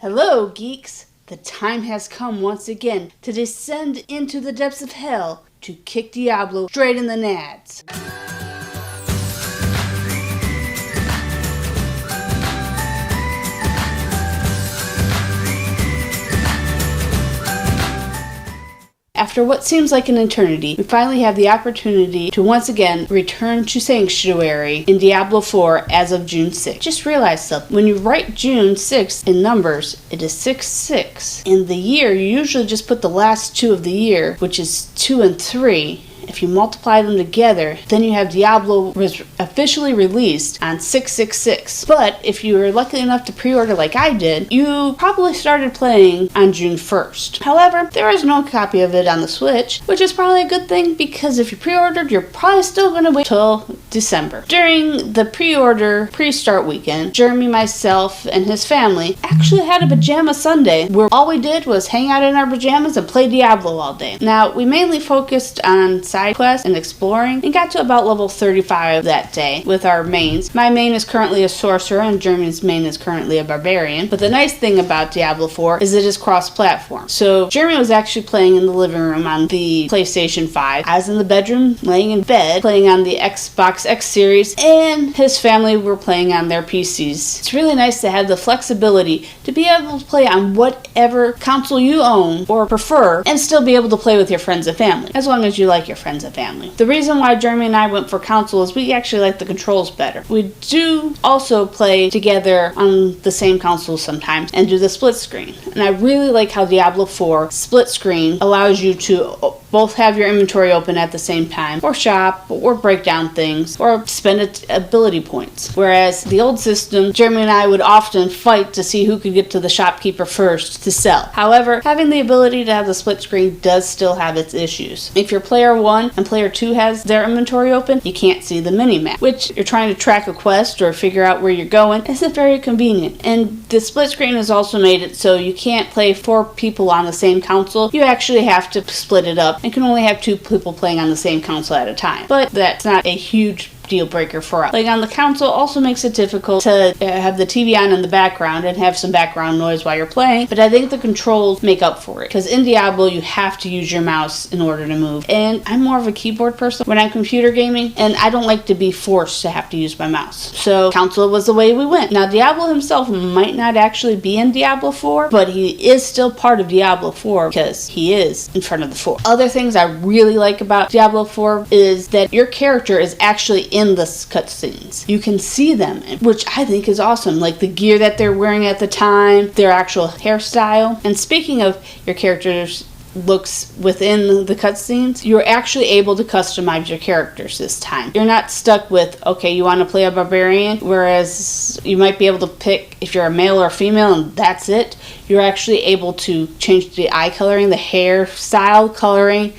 Hello, geeks! The time has come once again to descend into the depths of hell to kick Diablo straight in the nads. After what seems like an eternity, we finally have the opportunity to once again return to Sanctuary in Diablo IV as of June 6th. Just realize something. When you write June 6th in numbers, it is 6-6. In the year, you usually just put the last two of the year, which is 2 and 3. If you multiply them together, then you have Diablo was officially released on 6/6/6. But if you were lucky enough to pre-order like I did, you probably started playing on June 1st. However, there is no copy of it on the Switch, which is probably a good thing because if you pre-ordered, you're probably still going to wait till December. During the pre-start weekend, Jeremy, myself, and his family actually had a pajama Sunday where all we did was hang out in our pajamas and play Diablo all day. Now, we mainly focused on side quests and exploring and got to about level 35 that day with our mains. My main is currently a sorcerer and Jeremy's main is currently a barbarian. But the nice thing about Diablo 4 is it is cross-platform. So Jeremy was actually playing in the living room on the PlayStation 5. I was in the bedroom laying in bed playing on the Xbox X series, and his family were playing on their PCs. It's really nice to have the flexibility to be able to play on whatever console you own or prefer and still be able to play with your friends and family, as long as you like your friends and family. The reason why Jeremy and I went for console is we actually like the controls better. We do also play together on the same console sometimes and do the split screen. And I really like how Diablo 4 split screen allows you to both have your inventory open at the same time, or shop, or break down things, or spend ability points. Whereas the old system, Jeremy and I would often fight to see who could get to the shopkeeper first to sell. However, having the ability to have the split screen does still have its issues. If you're player 1 and player 2 has their inventory open, you can't see the mini-map, which you're trying to track a quest or figure out where you're going isn't very convenient. And the split screen has also made it so you can't play 4 people on the same console. You actually have to split it up and can only have 2 people playing on the same console at a time. But that's not a huge deal breaker for us. Playing on the console also makes it difficult to have the TV on in the background and have some background noise while you're playing, but I think the controls make up for it, because in Diablo you have to use your mouse in order to move, and I'm more of a keyboard person when I'm computer gaming, and I don't like to be forced to have to use my mouse. So console was the way we went. Now Diablo himself might not actually be in Diablo 4, but he is still part of Diablo 4 because he is in front of the 4. Other things I really like about Diablo 4 is that your character is actually in the cutscenes. You can see them, which I think is awesome, like the gear that they're wearing at the time, their actual hairstyle. And speaking of your character's looks within the cutscenes, you're actually able to customize your characters this time. You're not stuck with, okay, you want to play a barbarian, whereas you might be able to pick if you're a male or female and that's it. You're actually able to change the eye coloring, the hairstyle coloring,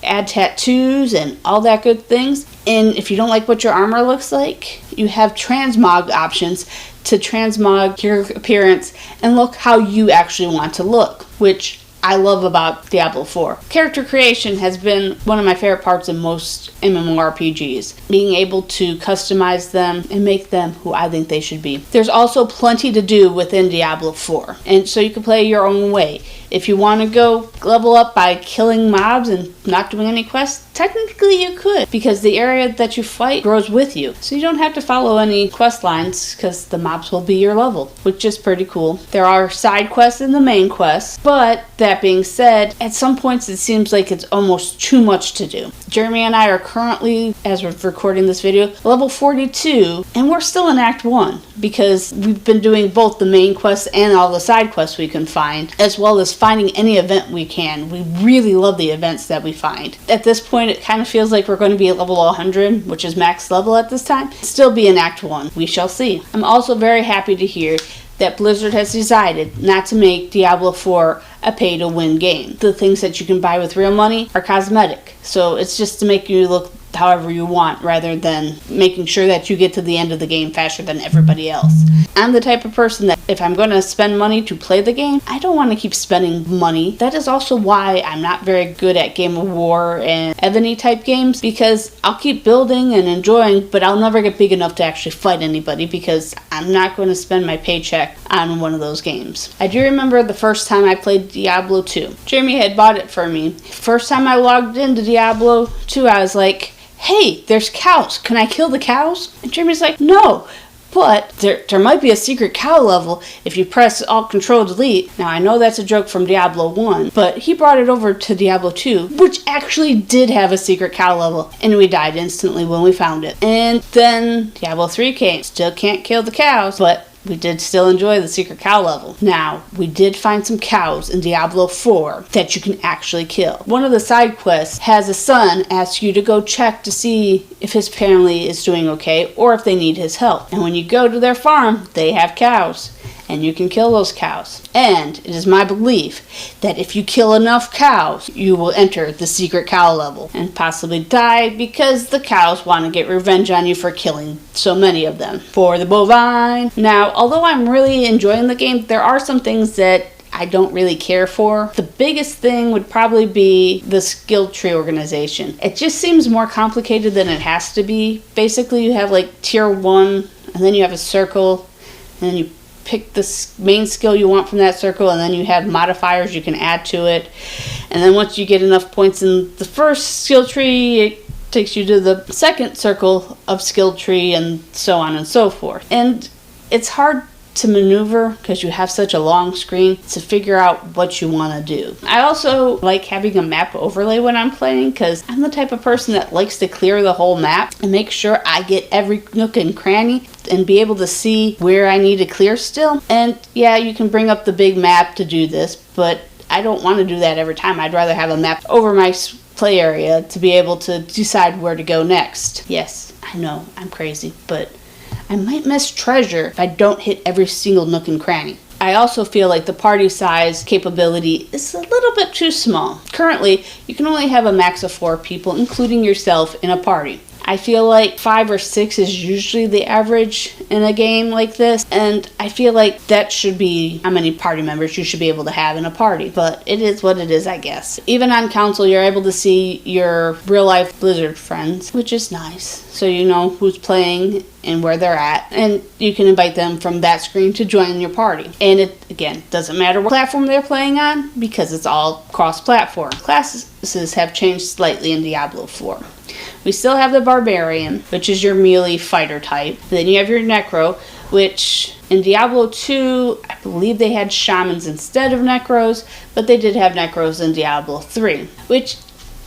add tattoos and all that good things. And if you don't like what your armor looks like, you have transmog options to transmog your appearance and look how you actually want to look, which I love about Diablo 4. Character creation has been one of my favorite parts in most MMORPGs, being able to customize them and make them who I think they should be. There's also plenty to do within Diablo 4, and so you can play your own way. If you want to go level up by killing mobs and not doing any quests, technically you could, because the area that you fight grows with you. So you don't have to follow any quest lines because the mobs will be your level, which is pretty cool. There are side quests in the main quest, but that being said, at some points it seems like it's almost too much to do. Jeremy and I are currently, as we're recording this video, level 42, and we're still in Act 1 because we've been doing both the main quests and all the side quests we can find, as well as finding any event we can. We really love the events that we find. At this point, it kind of feels like we're going to be at level 100, which is max level at this time. Still be in Act 1. We shall see. I'm also very happy to hear that Blizzard has decided not to make Diablo 4 a pay-to-win game. The things that you can buy with real money are cosmetic, so it's just to make you look however you want, rather than making sure that you get to the end of the game faster than everybody else. I'm the type of person that if I'm going to spend money to play the game, I don't want to keep spending money. That is also why I'm not very good at Game of War and Ebony type games, because I'll keep building and enjoying, but I'll never get big enough to actually fight anybody, because I'm not going to spend my paycheck on one of those games. I do remember the first time I played Diablo 2. Jeremy had bought it for me. First time I logged into Diablo 2, I was like, hey, there's cows. Can I kill the cows? And Jeremy's like, no. But there might be a secret cow level if you press Alt Control Delete. Now I know that's a joke from Diablo 1, but he brought it over to Diablo 2, which actually did have a secret cow level, and we died instantly when we found it. And then Diablo 3 came. Still can't kill the cows, but we did still enjoy the secret cow level. Now, we did find some cows in Diablo 4 that you can actually kill. One of the side quests has a son ask you to go check to see if his family is doing okay or if they need his help. And when you go to their farm, they have cows. And you can kill those cows. And it is my belief that if you kill enough cows, you will enter the secret cow level and possibly die because the cows want to get revenge on you for killing so many of them. For the bovine. Now, although I'm really enjoying the game, there are some things that I don't really care for. The biggest thing would probably be the skill tree organization. It just seems more complicated than it has to be. Basically, you have like tier 1, and then you have a circle, and then you pick the main skill you want from that circle, and then you have modifiers you can add to it. And then once you get enough points in the first skill tree, it takes you to the second circle of skill tree, and so on and so forth. And it's hard to maneuver because you have such a long screen to figure out what you want to do. I also like having a map overlay when I'm playing, because I'm the type of person that likes to clear the whole map and make sure I get every nook and cranny and be able to see where I need to clear still. And yeah, you can bring up the big map to do this, but I don't want to do that every time. I'd rather have a map over my play area to be able to decide where to go next. Yes, I know, I'm crazy, but I might miss treasure if I don't hit every single nook and cranny. I also feel like the party size capability is a little bit too small. Currently, you can only have a max of 4 people, including yourself, in a party. I feel like 5 or 6 is usually the average in a game like this, and I feel like that should be how many party members you should be able to have in a party. But it is what it is, I guess. Even on console, you're able to see your real-life Blizzard friends, which is nice. So you know who's playing and where they're at, and you can invite them from that screen to join your party. And it, again, doesn't matter what platform they're playing on, because it's all cross-platform. Classes have changed slightly in Diablo 4. We still have the Barbarian, which is your melee fighter type. Then you have your Necro, which in Diablo 2, I believe they had Shamans instead of Necros, but they did have Necros in Diablo 3. Which,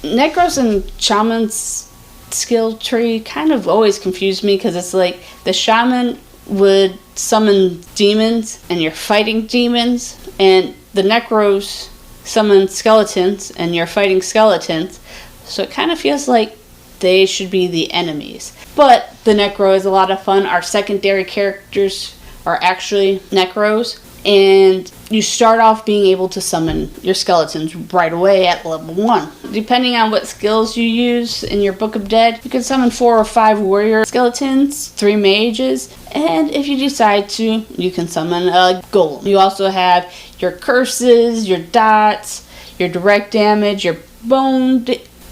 Necros and Shamans skill tree kind of always confused me, because it's like the Shaman would summon demons, and you're fighting demons, and the Necros summon skeletons, and you're fighting skeletons. So it kind of feels like they should be the enemies. But the Necro is a lot of fun. Our secondary characters are actually Necros, and you start off being able to summon your skeletons right away at level 1. Depending on what skills you use in your Book of Dead, you can summon 4 or 5 warrior skeletons, 3 mages, and if you decide to, you can summon a golem. You also have your curses, your dots, your direct damage, your bone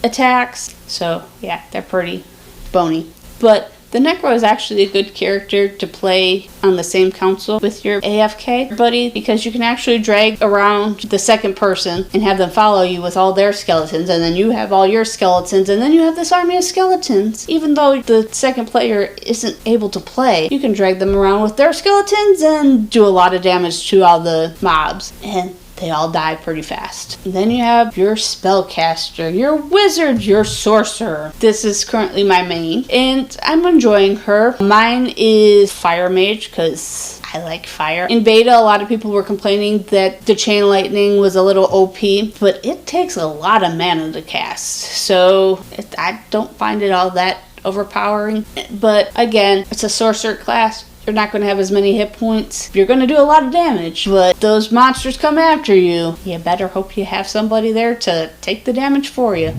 attacks. So yeah, they're pretty bony. But the Necro is actually a good character to play on the same console with your AFK buddy, because you can actually drag around the second person and have them follow you with all their skeletons, and then you have all your skeletons, and then you have this army of skeletons. Even though the second player isn't able to play, you can drag them around with their skeletons and do a lot of damage to all the mobs. And they all die pretty fast. And then you have your spellcaster, your wizard, your sorcerer. This is currently my main, and I'm enjoying her. Mine is fire mage, because I like fire. In beta, a lot of people were complaining that the chain lightning was a little OP, but it takes a lot of mana to cast. So I don't find it all that overpowering. But again, it's a sorcerer class. You're not going to have as many hit points. You're going to do a lot of damage, but those monsters come after you. You better hope you have somebody there to take the damage for you.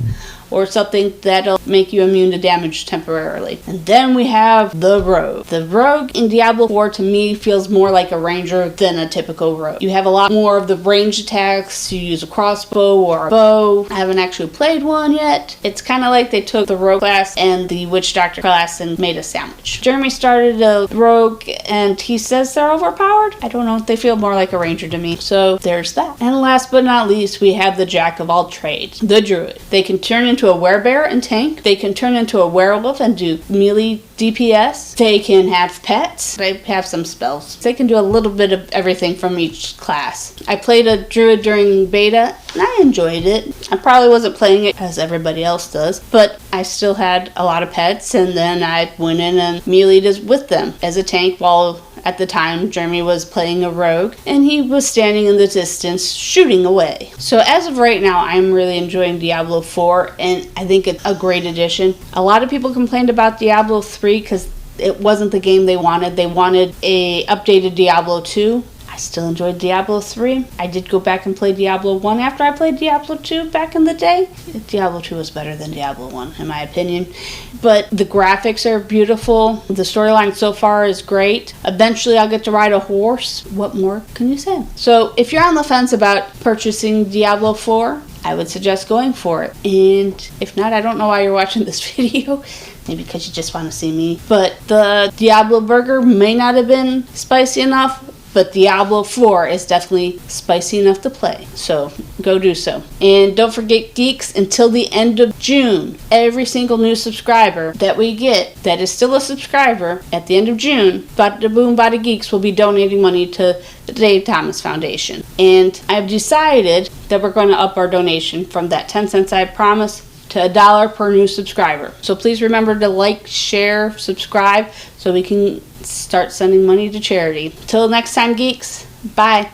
or something that'll make you immune to damage temporarily. And then we have the Rogue. The Rogue in Diablo 4 to me feels more like a ranger than a typical rogue. You have a lot more of the range attacks. You use a crossbow or a bow. I haven't actually played one yet. It's kind of like they took the rogue class and the witch doctor class and made a sandwich. Jeremy started a rogue and he says they're overpowered. I don't know. They feel more like a ranger to me. So there's that. And last but not least, we have the jack of all trades, the druid. They can turn into a werebear and tank. They can turn into a werewolf and do melee DPS. They can have pets. They have some spells. They can do a little bit of everything from each class. I played a druid during beta and I enjoyed it. I probably wasn't playing it as everybody else does, but I still had a lot of pets, and then I went in and meleeed with them as a tank while at the time Jeremy was playing a rogue and he was standing in the distance shooting away. So as of right now, I'm really enjoying Diablo 4 and I think it's a great addition. A lot of people complained about Diablo 3 because it wasn't the game they wanted. They wanted a updated Diablo 2. I still enjoyed Diablo 3. I did go back and play Diablo 1 after I played Diablo 2 back in the day. Diablo 2 was better than Diablo 1 in my opinion. But the graphics are beautiful. The storyline so far is great. Eventually I'll get to ride a horse. What more can you say? So if you're on the fence about purchasing Diablo 4, I would suggest going for it. And if not, I don't know why you're watching this video. Maybe because you just want to see me. But the Diablo burger may not have been spicy enough, but Diablo 4 is definitely spicy enough to play. So go do so. And don't forget, geeks, until the end of June, every single new subscriber that we get that is still a subscriber at the end of June, Bada Boom Bada Geeks will be donating money to the Dave Thomas Foundation. And I've decided that we're going to up our donation from that 10 cents I promised to $1 per new subscriber. So please remember to like, share, subscribe so we can start sending money to charity. Till next time, geeks. Bye.